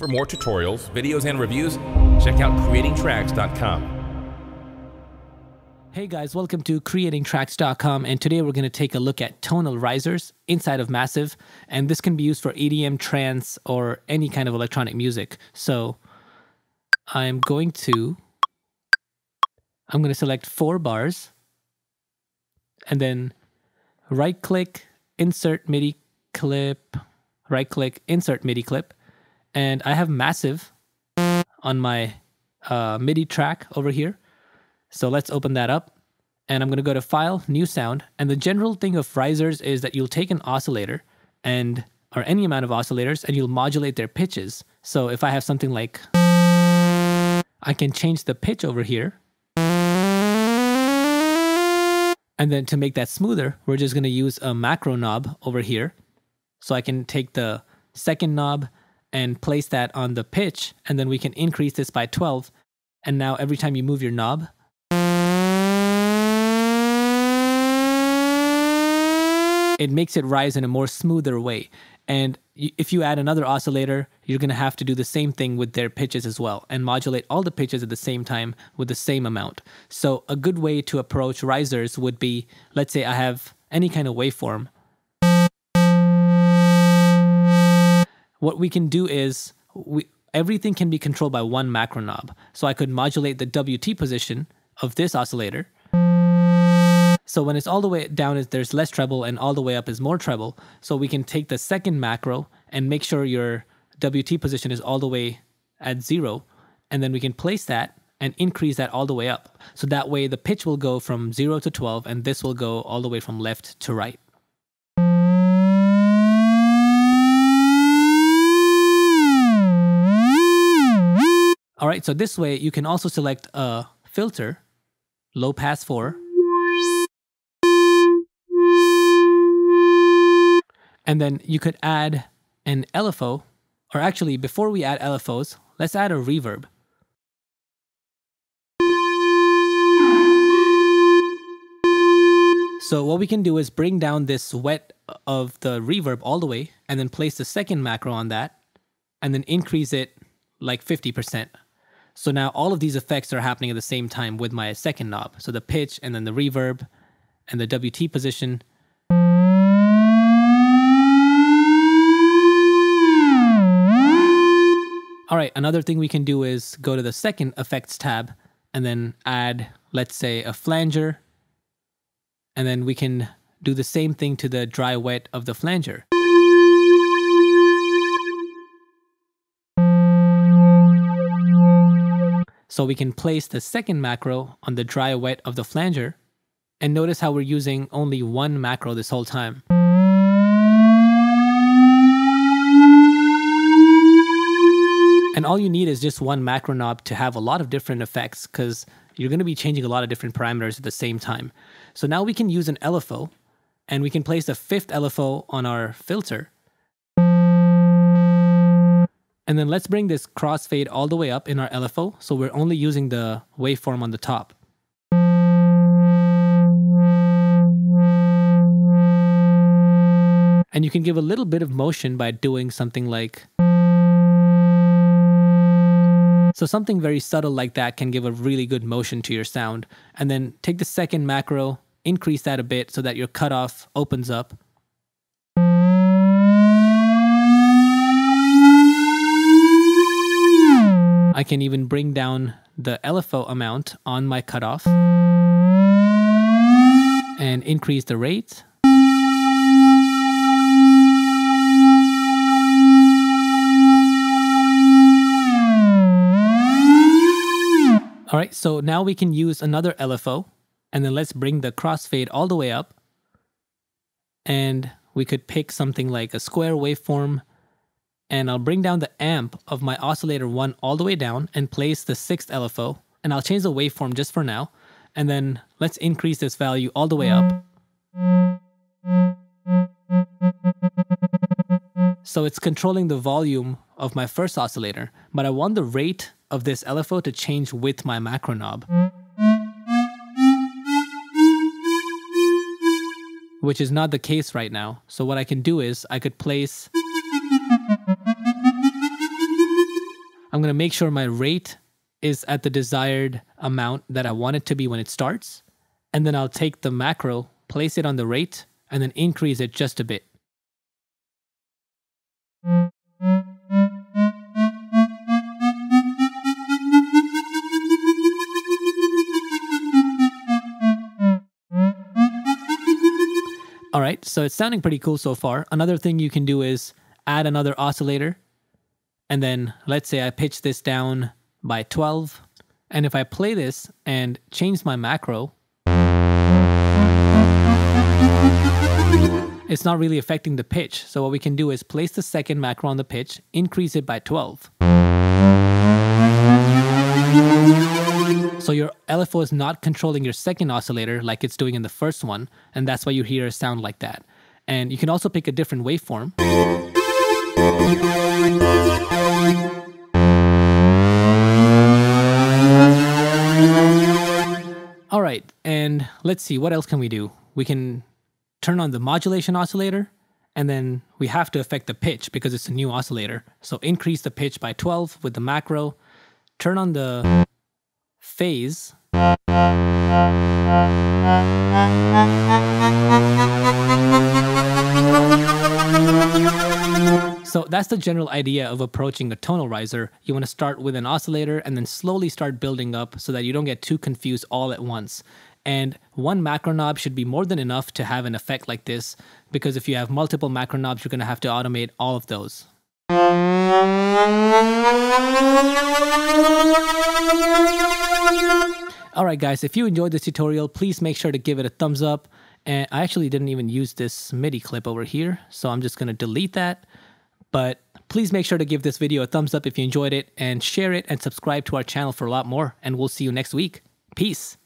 For more tutorials, videos, and reviews, check out creatingtracks.com. Hey guys, welcome to creatingtracks.com, and today we're going to take a look at tonal risers inside of Massive, and this can be used for EDM, trance, or any kind of electronic music. So I'm going to select 4 bars, and then right-click, insert MIDI clip, right-click, insert MIDI clip, and I have Massive on my MIDI track over here. So let's open that up, and I'm going to go to File, New Sound, and the general thing of risers is that you'll take an oscillator or any amount of oscillators and you'll modulate their pitches. So if I have something like, I can change the pitch over here, and then to make that smoother, we're just going to use a macro knob over here. So I can take the second knob and place that on the pitch, and then we can increase this by 12, and now every time you move your knob, it makes it rise in a more smoother way. And if you add another oscillator, you're going to have to do the same thing with their pitches as well and modulate all the pitches at the same time with the same amount. So a good way to approach risers would be, let's say I have any kind of waveform. What we can do is everything can be controlled by one macro knob. So I could modulate the WT position of this oscillator. So when it's all the way down, there's less treble, and all the way up is more treble. So we can take the second macro and make sure your WT position is all the way at 0. And then we can place that and increase that all the way up. So that way the pitch will go from 0 to 12, and this will go all the way from left to right. All right, so this way you can also select a filter, low pass 4. And then you could add an LFO, or actually before we add LFOs, let's add a reverb. So what we can do is bring down this wet of the reverb all the way, and then place the second macro on that, and then increase it like 50%. So now all of these effects are happening at the same time with my second knob. So the pitch, and then the reverb, and the WT position. All right, another thing we can do is go to the second effects tab and then add, let's say, a flanger. And then we can do the same thing to the dry wet of the flanger. So we can place the second macro on the dry wet of the flanger. And notice how we're using only one macro this whole time. And all you need is just one macro knob to have a lot of different effects, because you're going to be changing a lot of different parameters at the same time. So now we can use an LFO, and we can place a 5th LFO on our filter. And then let's bring this crossfade all the way up in our LFO, so we're only using the waveform on the top. And you can give a little bit of motion by doing something like... So something very subtle like that can give a really good motion to your sound. And then take the second macro, increase that a bit so that your cutoff opens up. I can even bring down the LFO amount on my cutoff and increase the rate. All right, so now we can use another LFO, and then let's bring the crossfade all the way up. And we could pick something like a square waveform, and I'll bring down the amp of my oscillator 1 all the way down and place the 6th LFO, and I'll change the waveform just for now. And then let's increase this value all the way up. So it's controlling the volume of my first oscillator, but I want the rate of this LFO to change with my macro knob, which is not the case right now. So what I can do is I could place I'm going to make sure my rate is at the desired amount that I want it to be when it starts. And then I'll take the macro, place it on the rate, and then increase it just a bit. All right, so it's sounding pretty cool so far. Another thing you can do is add another oscillator. And then let's say I pitch this down by 12. And if I play this and change my macro, it's not really affecting the pitch. So what we can do is place the second macro on the pitch, increase it by 12. So your LFO is not controlling your second oscillator like it's doing in the first one, and that's why you hear a sound like that. And you can also pick a different waveform. All right, and let's see, what else can we do? We can turn on the modulation oscillator, and then we have to affect the pitch because it's a new oscillator. So increase the pitch by 12 with the macro, turn on the phase. So that's the general idea of approaching a tonal riser. You want to start with an oscillator and then slowly start building up so that you don't get too confused all at once. And one macro knob should be more than enough to have an effect like this, because if you have multiple macro knobs, you're going to have to automate all of those. Alright guys, if you enjoyed this tutorial, please make sure to give it a thumbs up. And I actually didn't even use this MIDI clip over here, so I'm just going to delete that. But please make sure to give this video a thumbs up if you enjoyed it, and share it and subscribe to our channel for a lot more, and we'll see you next week. Peace!